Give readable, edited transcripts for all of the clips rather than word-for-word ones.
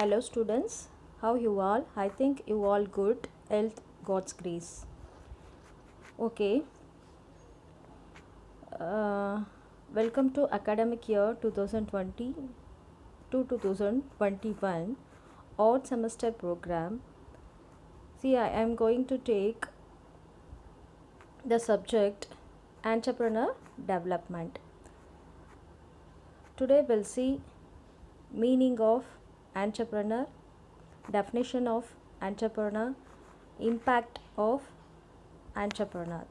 Hello students, how you all? I think you all good. Health, God's grace. Okay. Uh, Welcome to academic year 2020 to 2021 odd semester program. See, I am going to take the subject entrepreneur development. Today we'll see meaning of entrepreneur, definition of entrepreneur, impact of entrepreneur.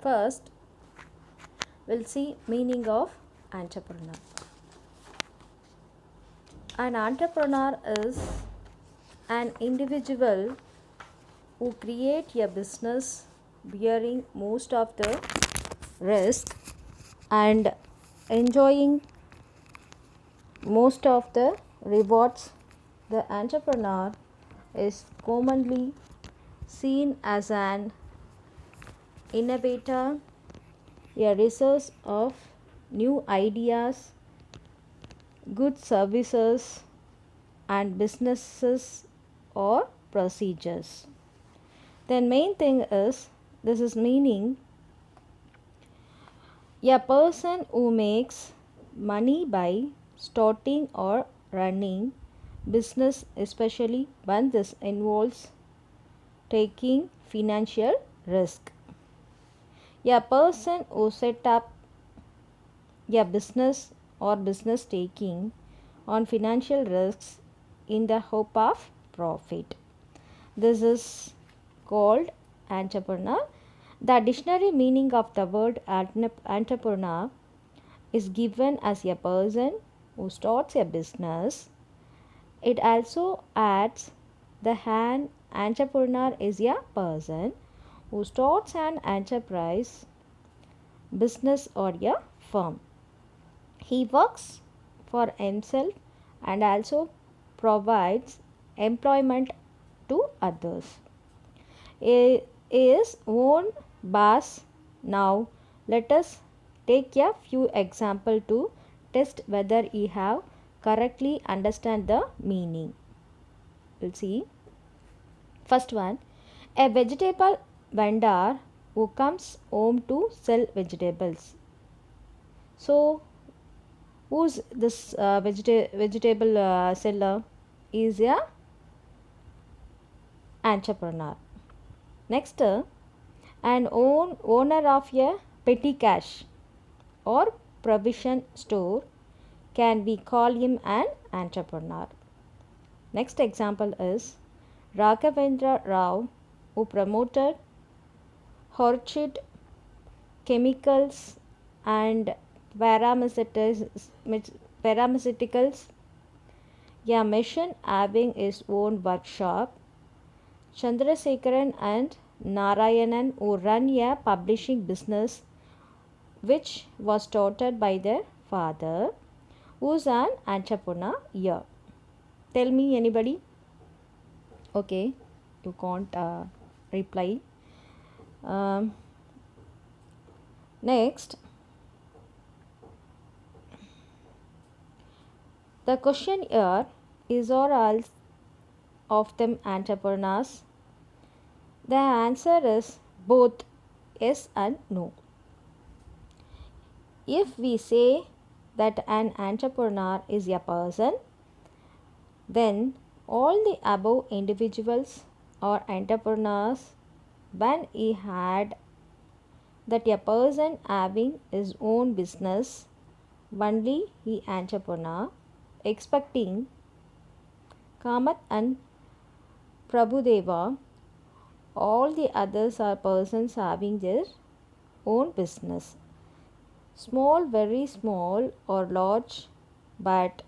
First, we'll see meaning of entrepreneur. An entrepreneur is an individual who create a business bearing most of the risk and enjoying most of the rewards. The entrepreneur is commonly seen as an innovator, a resource of new ideas, good services, and businesses or procedures. Then main thing is this is meaning a person who makes money by starting or running business, especially when this involves taking financial risk. A person who set up a business or business taking on financial risks in the hope of profit. This is called entrepreneur. The dictionary meaning of the word entrepreneur is given as a person who starts a business. It also adds the an entrepreneur is a person who starts an enterprise, business or a firm. He works for himself and also provides employment to others. He is own boss. Now let us take a few examples to test whether you have correctly understand the meaning. We'll see. First one, a vegetable vendor who comes home to sell vegetables. So who's this vegetable seller? Is a entrepreneur. Next, an owner of a petty cash or provision store, can we call him an entrepreneur? Next example is Raghavendra Rao, who promoted orchid chemicals and pharmaceuticals, a machine having his own workshop. Chandrasekharan and Narayanan, who run a publishing business which was started by their father, who's an entrepreneur here. Tell me anybody. Okay, you can't reply. Um, Next, the question here is or all of them entrepreneurs? The answer is both yes and no. If we say that an entrepreneur is a person, then all the above individuals are entrepreneurs when he had that a person having his own business, only he entrepreneur, expecting Kamath and Prabhudeva, all the others are persons having their own business. Small, very small or large, but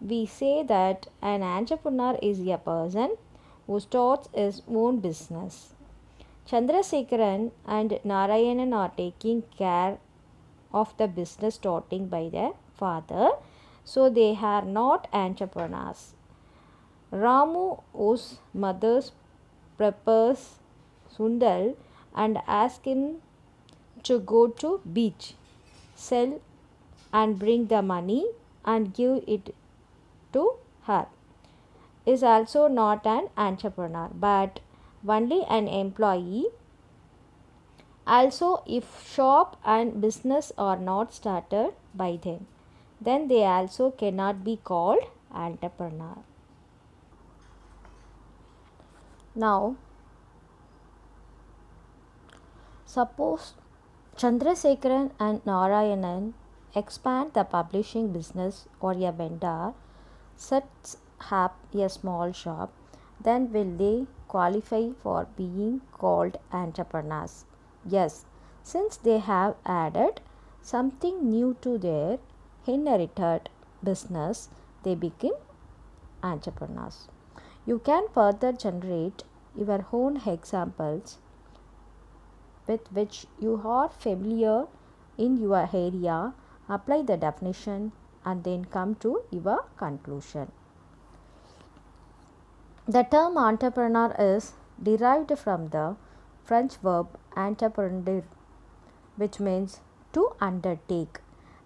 we say that an entrepreneur is a person who starts his own business. Chandrasekharan and Narayanan are taking care of the business starting by their father, so they are not entrepreneurs. Ramu, whose mother prepares Sundar and ask him to go to beach, sell and bring the money and give it to her is also not an entrepreneur but only an employee. Also, if shop and business are not started by them, then they also cannot be called entrepreneur. Now, suppose Chandrasekharan and Narayanan expand the publishing business or a vendor sets up a small shop, then will they qualify for being called entrepreneurs? Yes, since they have added something new to their inherited business, they become entrepreneurs. You can further generate your own examples with which you are familiar in your area, apply the definition, and then come to your conclusion. The term entrepreneur is derived from the French verb entreprendre, which means to undertake.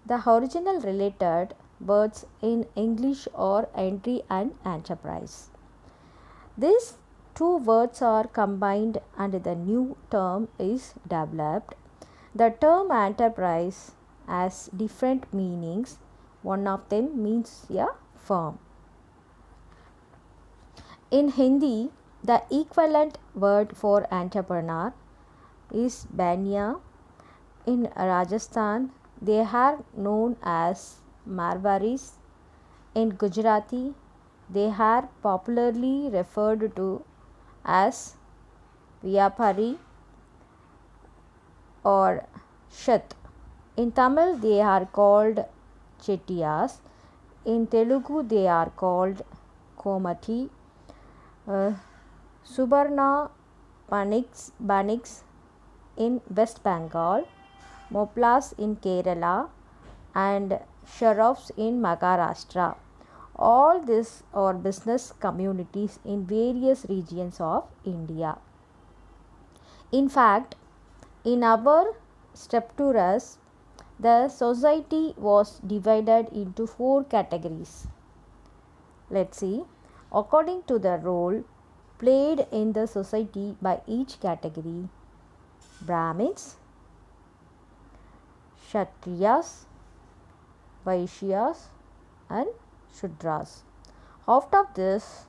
The original related words in English are entry and enterprise. These two words are combined and the new term is developed. The term enterprise has different meanings. One of them means a firm. In Hindi, the equivalent word for entrepreneur is bania. In Rajasthan, they are known as Marwaris. In Gujarati, they are popularly referred to as Vyapari or Shat. In Tamil, they are called Chettias. In Telugu, they are called Komati. Subarna Baniks in West Bengal, Moplas in Kerala, and Sharafs in Maharashtra. All these are business communities in various regions of India. In fact, in our structures, the society was divided into four categories. Let's see. According to the role played in the society by each category, Brahmins, Kshatriyas, Vaishyas, and Shudras. Out of this,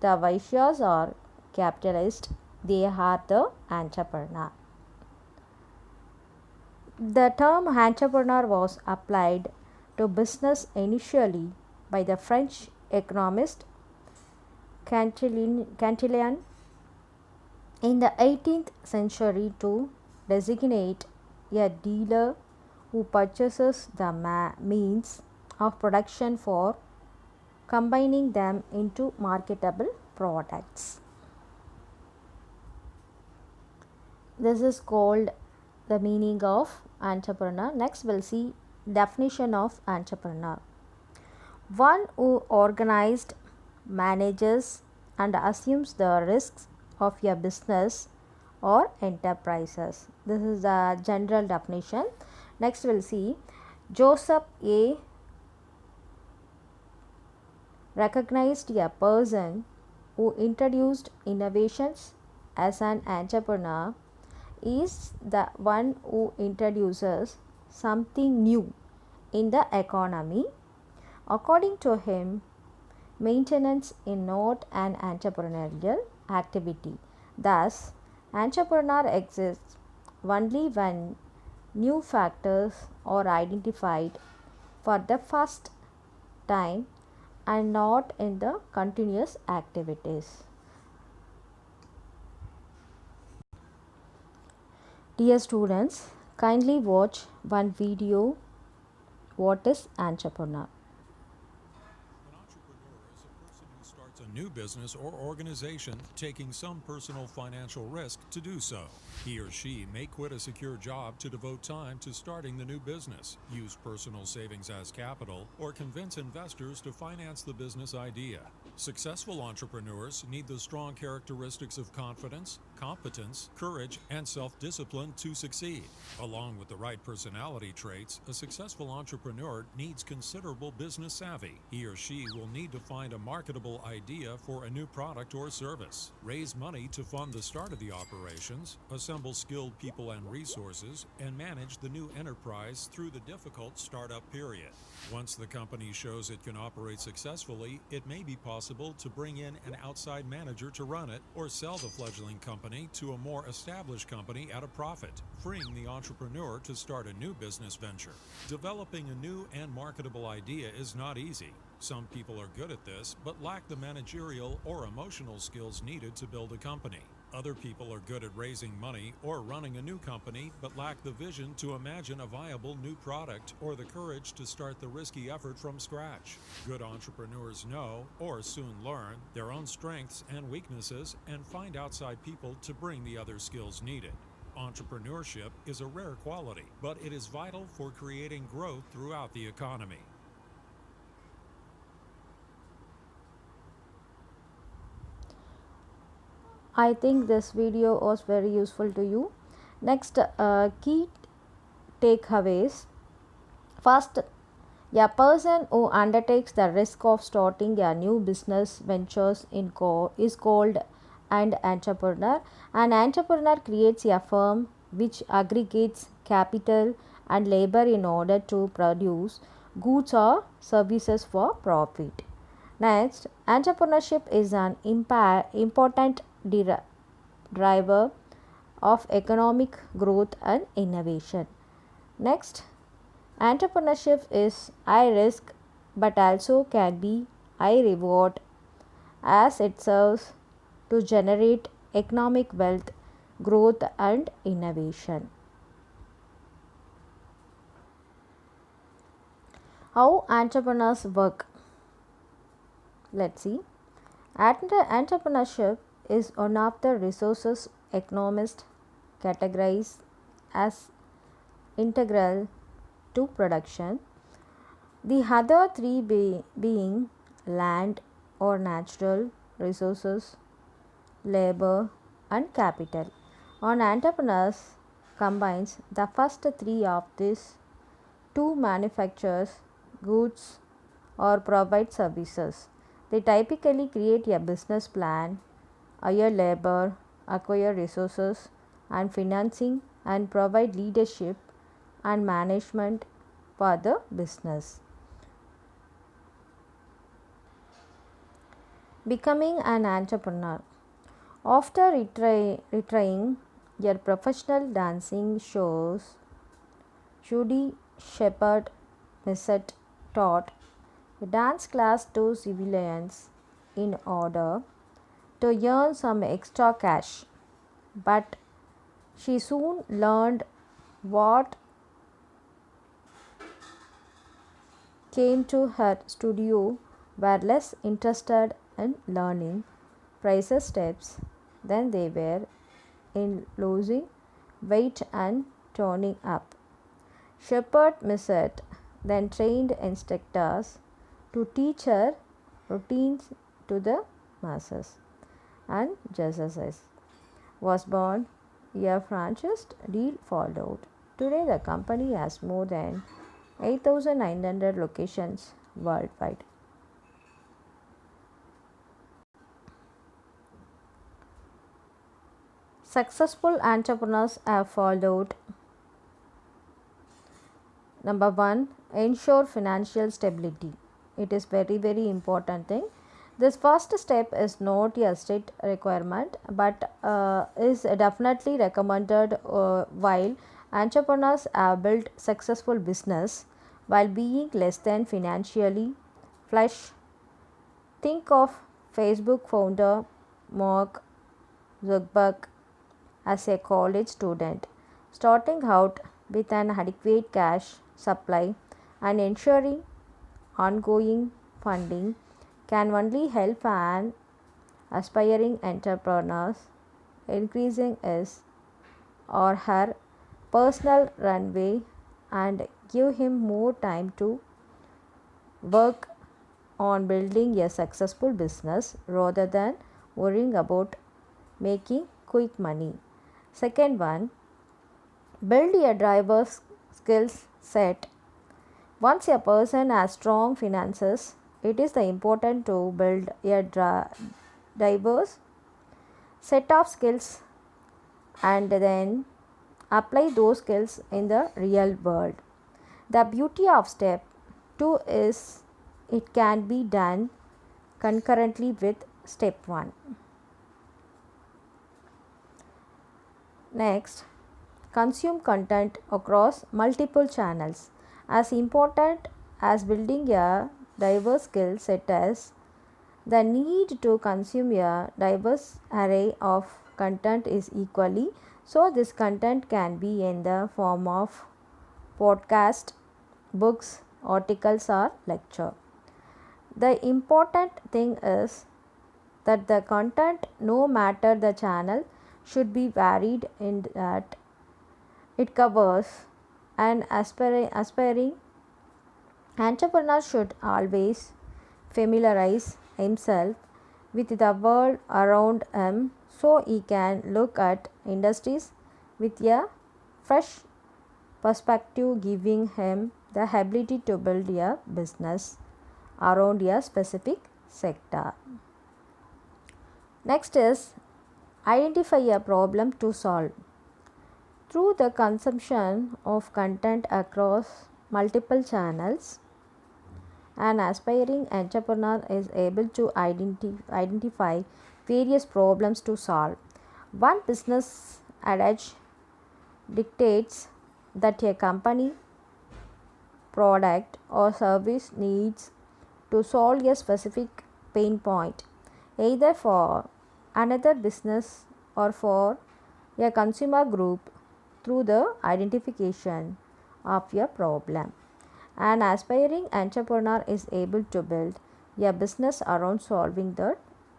the Vaishyas are capitalist, they are the entrepreneur. The term entrepreneur was applied to business initially by the French economist Cantillon in the 18th century to designate a dealer who purchases the means of production for combining them into marketable products. This is called the meaning of entrepreneur. Next we'll see definition of entrepreneur. One who organized, manages and assumes the risks of a business or enterprises. This is the general definition. Next we'll see Joseph A. recognized a person who introduced innovations as an entrepreneur is the one who introduces something new in the economy. According to him, maintenance is not an entrepreneurial activity. Thus, entrepreneur exists only when new factors are identified for the first time and not in the continuous activities. Dear students, kindly watch one video. What is entrepreneur? An entrepreneur is a person who starts a new business or organization taking some personal financial risk to do so. He or she may quit a secure job to devote time to starting the new business, use personal savings as capital, or convince investors to finance the business idea. Successful entrepreneurs need the strong characteristics of confidence, competence, courage, and self discipline to succeed. Along with the right personality traits, a successful entrepreneur needs considerable business savvy. He or she will need to find a marketable idea for a new product or service, raise money to fund the start of the operations, assemble skilled people and resources, and manage the new enterprise through the difficult startup period. Once the company shows it can operate successfully, it may be possible to bring in an outside manager to run it or sell the fledgling company to a more established company at a profit, freeing the entrepreneur to start a new business venture. Developing a new and marketable idea is not easy. Some people are good at this, but lack the managerial or emotional skills needed to build a company. Other people are good at raising money or running a new company, but lack the vision to imagine a viable new product or the courage to start the risky effort from scratch. Good entrepreneurs know, or soon learn, their own strengths and weaknesses and find outside people to bring the other skills needed. Entrepreneurship is a rare quality, but it is vital for creating growth throughout the economy. I think this video was very useful to you. Next, key takeaways. First, a person who undertakes the risk of starting a new business ventures is called an entrepreneur. An entrepreneur creates a firm which aggregates capital and labor in order to produce goods or services for profit. Next, entrepreneurship is an important driver of economic growth and innovation. Next, entrepreneurship is high risk but also can be high reward as it serves to generate economic wealth, growth, and innovation. How entrepreneurs work? Let's see. Entrepreneurship is one of the resources economists categorize as integral to production. The other three being land or natural resources, labor, and capital. On entrepreneurs combines the first three of these to manufactures goods or provide services. They typically create a business plan, hire labor, acquire resources and financing, and provide leadership and management for the business. Becoming an entrepreneur. After retiring your professional dancing shows, Judy Shepard Missett taught a dance class to civilians in order to earn some extra cash. But she soon learned what came to her studio were less interested in learning prices steps than they were in losing weight and toning up. Shepherd Missett then trained instructors to teach her routines to the masses. And just as I was born, a franchise deal followed. Today, the company has more than 8,900 locations worldwide. Successful entrepreneurs have followed. Number one, ensure financial stability. It is very important thing. This first step is not a strict requirement, but is definitely recommended while entrepreneurs have built successful business while being less than financially flush. Think of Facebook founder Mark Zuckerberg as a college student, starting out with an adequate cash supply and ensuring ongoing funding can only help an aspiring entrepreneur increasing his or her personal runway and give him more time to work on building a successful business rather than worrying about making quick money. Second one, build a driver's skills set. Once a person has strong finances, it is the important to build a diverse set of skills and then apply those skills in the real world. The beauty of step 2 is it can be done concurrently with step 1. Next, consume content across multiple channels. As important as building a diverse skill set is the need to consume a diverse array of content is equally so this content can be in the form of podcast, books, articles or lecture. The important thing is that the content no matter the channel should be varied in that it covers an aspiring entrepreneur should always familiarize himself with the world around him so he can look at industries with a fresh perspective, giving him the ability to build a business around a specific sector. Next is identify a problem to solve. Through the consumption of content across multiple channels, an aspiring entrepreneur is able to identify various problems to solve. One business adage dictates that a company, product, or service needs to solve a specific pain point, either for another business or for a consumer group through the identification of a problem. An aspiring entrepreneur is able to build a business around solving the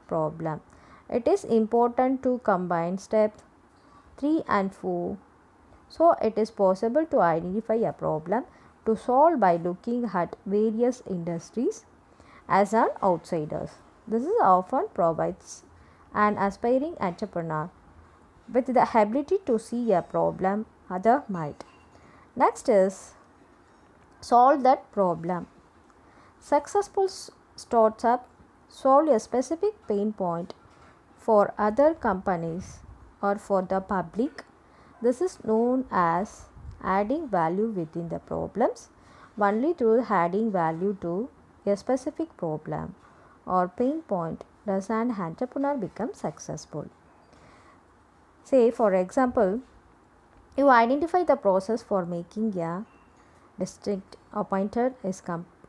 problem. It is important to combine steps 3 and 4 so it is possible to identify a problem to solve by looking at various industries as an outsiders. This is often provides an aspiring entrepreneur with the ability to see a problem other might. Next is solve that problem. Successful startups solve a specific pain point for other companies or for the public. This is known as adding value within the problems. Only through adding value to a specific problem or pain point does an entrepreneur become successful. Say, for example, you identify the process for making a district appointed is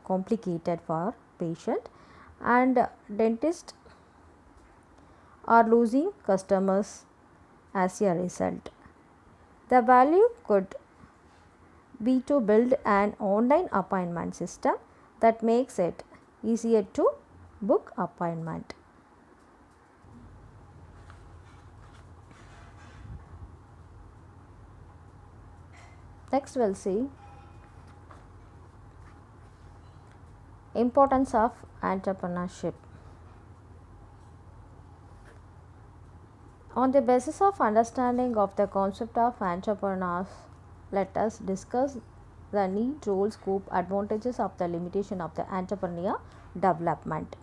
complicated for patient and dentist are losing customers as a result. The value could be to build an online appointment system that makes it easier to book appointment. Next we'll see importance of entrepreneurship. On the basis of understanding of the concept of entrepreneurs, let us discuss the need, role, scope, advantages of the limitation of the entrepreneur development.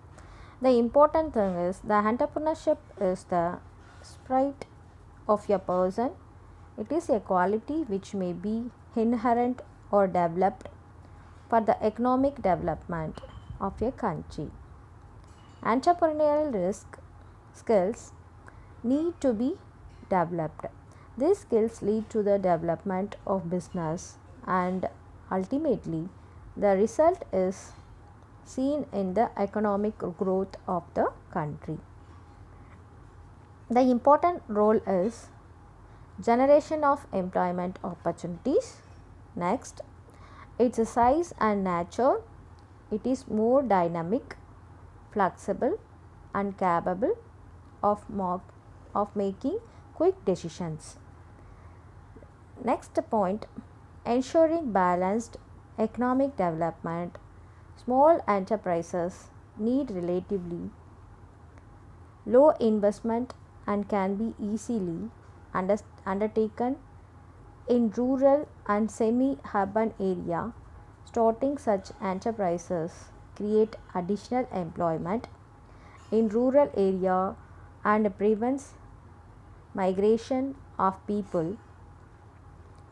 The important thing is the entrepreneurship is the spirit of a person. It is a quality which may be inherent or developed for the economic development of a country. Entrepreneurial skills need to be developed. These skills lead to the development of business and ultimately the result is seen in the economic growth of the country. The important role is generation of employment opportunities. Next, its size and nature, it is more dynamic, flexible and capable of making quick decisions. Next point, ensuring balanced economic development. Small enterprises need relatively low investment and can be easily undertaken in rural and semi-urban area. Starting such enterprises create additional employment in rural area and prevents migration of people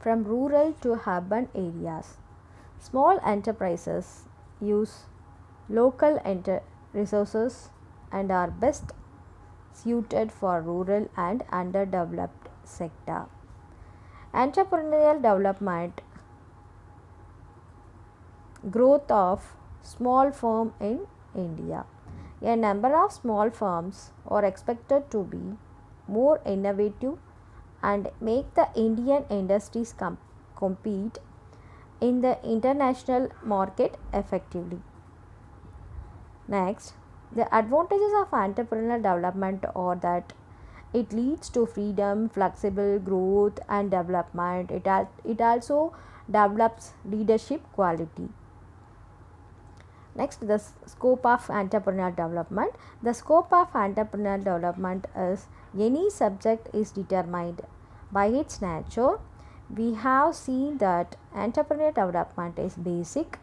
from rural to urban areas. Small enterprises use local resources and are best suited for rural and underdeveloped sector. Entrepreneurial development growth of small firm in India. A number of small firms are expected to be more innovative and make the Indian industries compete in the international market effectively. Next, the advantages of entrepreneurial development are that it leads to freedom, flexible growth and development. It also develops leadership quality. Next, the scope of entrepreneurial development. The scope of entrepreneurial development is any subject is determined by its nature. We have seen that entrepreneurial development is basic,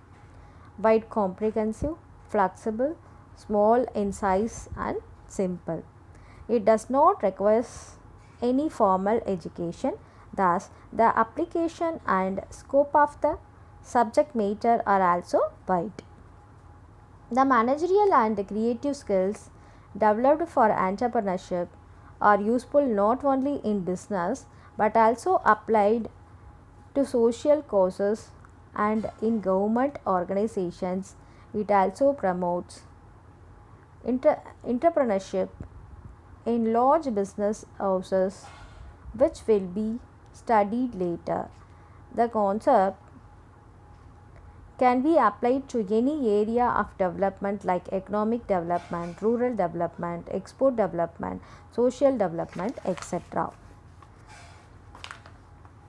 wide comprehensive, flexible, small in size and simple. It does not require any formal education. Thus, the application and scope of the subject matter are also wide. The managerial and creative skills developed for entrepreneurship are useful not only in business but also applied to social causes and in government organizations. It also promotes entrepreneurship in large business houses, which will be studied later. The concept can be applied to any area of development like economic development, rural development, export development, social development, etc.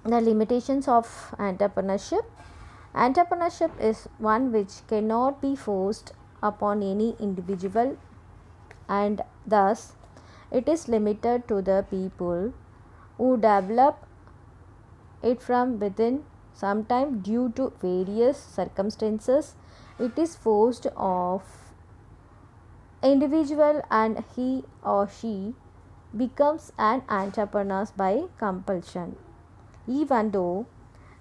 The limitations of entrepreneurship. Entrepreneurship is one which cannot be forced upon any individual and thus it is limited to the people who develop it from within. Sometimes due to various circumstances it is forced of individual and he or she becomes an entrepreneur by compulsion. Even though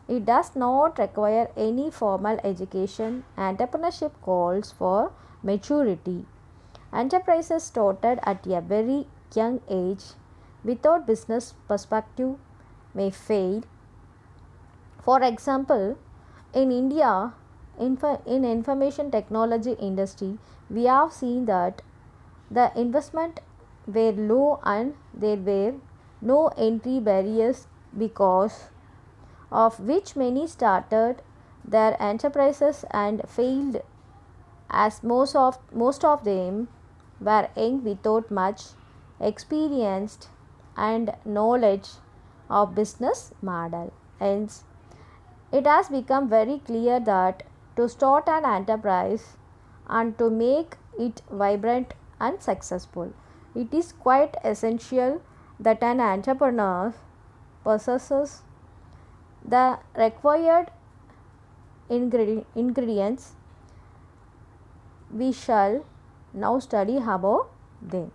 it does not require any formal education, entrepreneurship calls for maturity. Enterprises started at a very young age without business perspective may fail. For example, in India, in information technology industry, we have seen that the investment were low and there were no entry barriers because of which many started their enterprises and failed as most of them were young without much experience and knowledge of business model. Hence, it has become very clear that to start an enterprise and to make it vibrant and successful, it is quite essential that an entrepreneur possesses the required ingredients. We shall now study about them.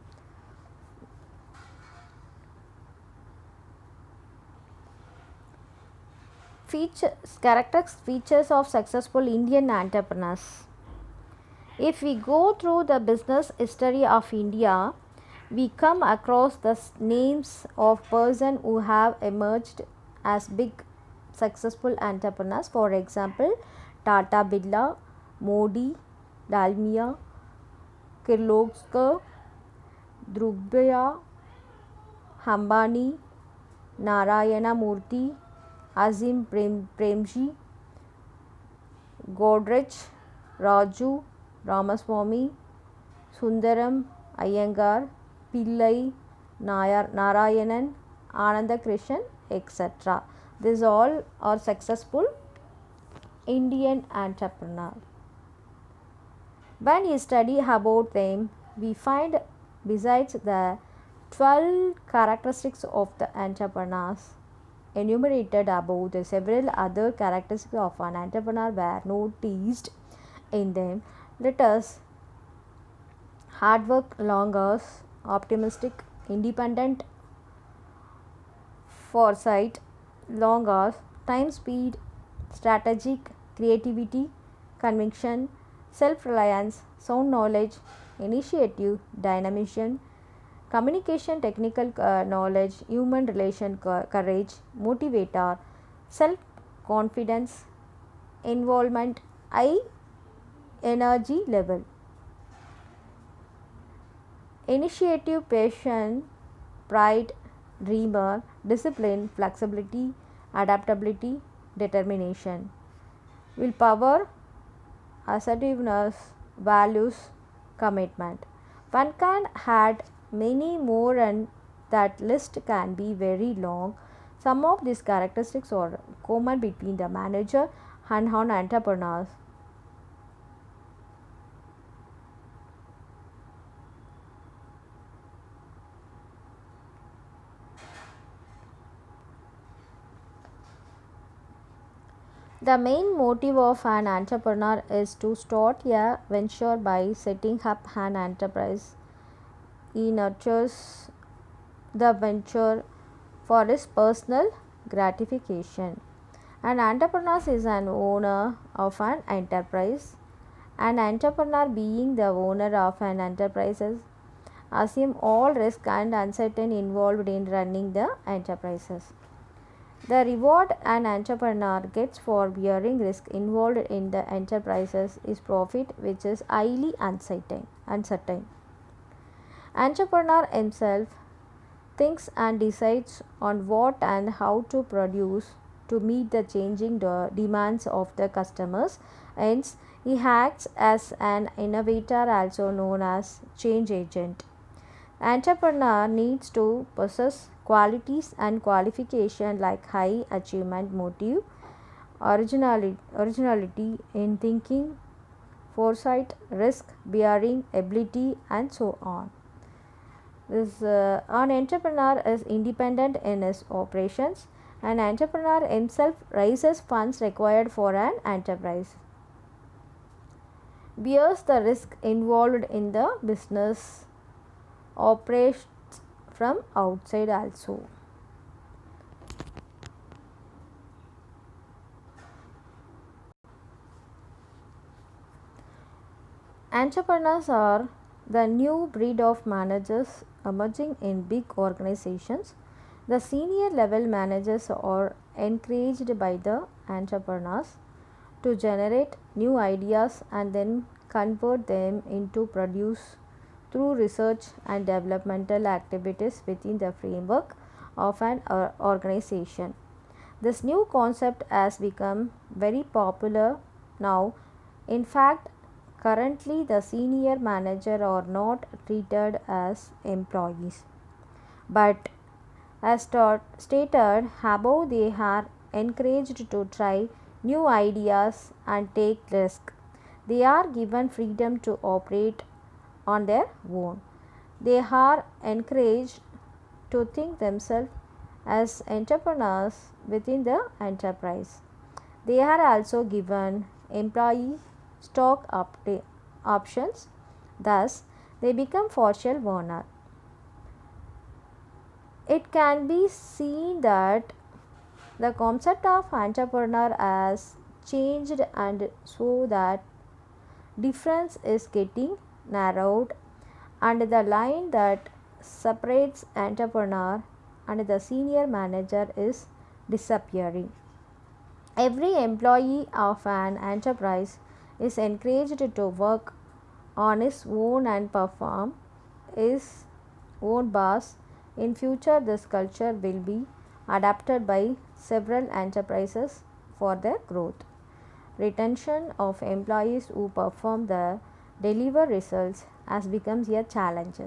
Features of successful Indian entrepreneurs. If we go through the business history of India, we come across the names of persons who have emerged as big successful entrepreneurs. For example, Tata Birla, Modi, Dalmia, Kirloskar, Drubya, Ambani, Narayana Murthy, Azim Premji, Godrej, Raju, Ramaswamy, Sundaram, Iyengar, Pillai, Narayanan, Ananda Krishan, etc. These all are successful Indian entrepreneurs. When we study about them, we find besides the 12 characteristics of the entrepreneurs enumerated above, the several other characteristics of an entrepreneur were noticed in them. Let us hard work, long hours, optimistic, independent, foresight, long hours, time speed, strategic, creativity, conviction, self reliance, sound knowledge, initiative, dynamism, communication, technical knowledge, human relation courage, motivator, self confidence, involvement, high energy level, initiative, passion, pride, dreamer, discipline, flexibility, adaptability, determination, willpower, assertiveness, values, commitment. One can add many more, and that list can be very long. Some of these characteristics are common between the manager and entrepreneurs. The main motive of an entrepreneur is to start a venture by setting up an enterprise. He nurtures the venture for his personal gratification. An entrepreneur is an owner of an enterprise. An entrepreneur, being the owner of an enterprise, assume all risk and uncertainty involved in running the enterprises. The reward an entrepreneur gets for bearing risk involved in the enterprises is profit, which is highly uncertain. Entrepreneur himself thinks and decides on what and how to produce to meet the changing demands of the customers. Hence, he acts as an innovator, also known as change agent. Entrepreneur needs to possess qualities and qualification like high achievement motive, originality in thinking, foresight, risk bearing ability, and so on. An entrepreneur is independent in his operations. An entrepreneur himself raises funds required for an enterprise, bears the risk involved in the business, operates from outside also. Entrepreneurs are the new breed of managers emerging in big organizations. The senior level managers are encouraged by the entrepreneurs to generate new ideas and then convert them into produce through research and developmental activities within the framework of an organization. This new concept has become very popular now. In fact, currently the senior manager are not treated as employees, but as stated above, they are encouraged to try new ideas and take risks. They are given freedom to operate on their own. They are encouraged to think themselves as entrepreneurs within the enterprise. They are also given employee stock options, thus, they become partial owner. It can be seen that the concept of entrepreneur has changed, and so that difference is getting narrowed, and the line that separates entrepreneur and the senior manager is disappearing. Every employee of an enterprise is encouraged to work on his own and perform his own boss. In future, this culture will be adapted by several enterprises for their growth. Retention of employees who perform the deliver results has become a challenge.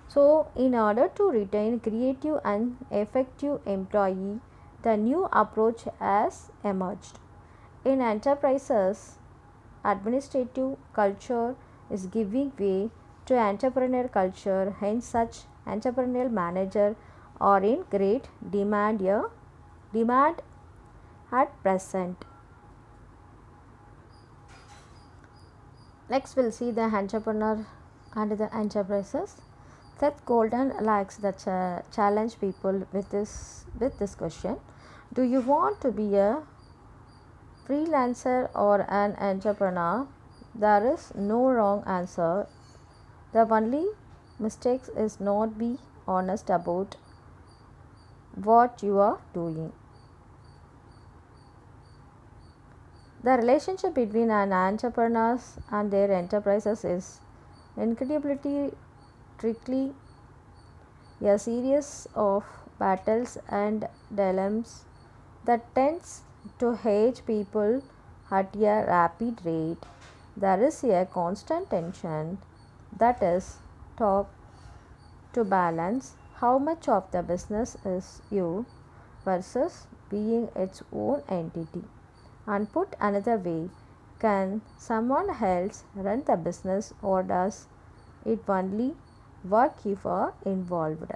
So, in order to retain creative and effective employee, the new approach has emerged. In enterprises, administrative culture is giving way to entrepreneurial culture, hence such entrepreneurial manager are in great demand at present. Next we'll see the entrepreneur and the enterprises. Seth Golden likes the challenge people with this question. Do you want to be a freelancer or an entrepreneur? There is no wrong answer. The only mistake is not be honest about what you are doing. The relationship between an entrepreneurs and their enterprises is incredibly tricky, a series of battles and dilemmas that tends to age people at a rapid rate. There is a constant tension that is talk to balance how much of the business is you versus being its own entity. And put another way, can someone else run the business or does it only work if you are involved?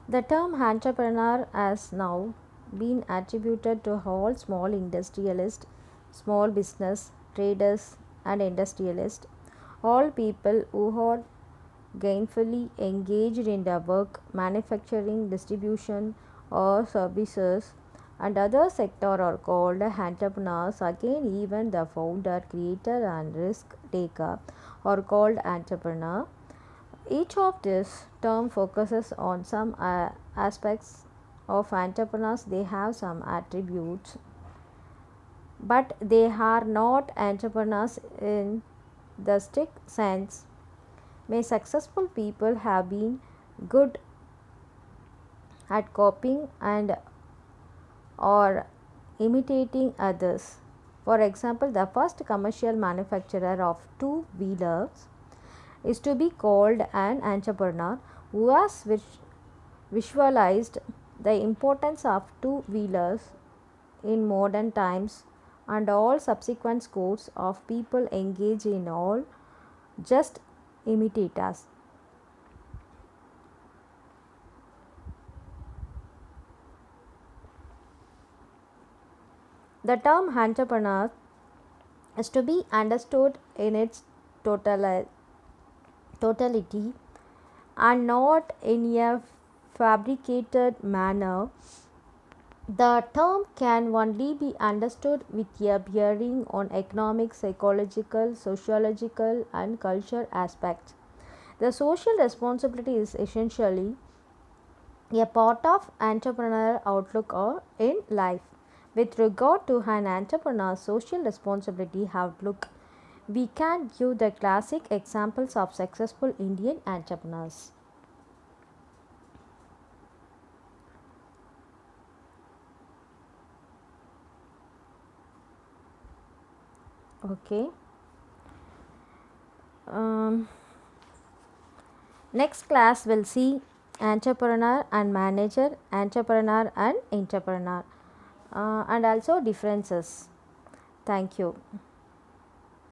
The term entrepreneur has now been attributed to all small industrialists, small business traders, and industrialists, all people who are gainfully engaged in the work, manufacturing, distribution, or services, and other sectors are called entrepreneurs. Again, even the founder, creator, and risk taker are called entrepreneur. Each of these term focuses on some aspects of entrepreneurs. They have some attributes, but they are not entrepreneurs in the strict sense. May successful people have been good at copying and or imitating others. For example, the first commercial manufacturer of two-wheelers is to be called an entrepreneur who has visualized the importance of two-wheelers in modern times, and all subsequent scores of people engage in all just imitators. The term entrepreneur is to be understood in its totality and not in a fabricated manner. The term can only be understood with a bearing on economic, psychological, sociological, and cultural aspects. The social responsibility is essentially a part of entrepreneurial outlook or in life. With regard to an entrepreneur's social responsibility outlook, we can give the classic examples of successful Indian entrepreneurs. Okay. Um, Next class will see entrepreneur and manager, entrepreneur and entrepreneur, and also differences. Thank you.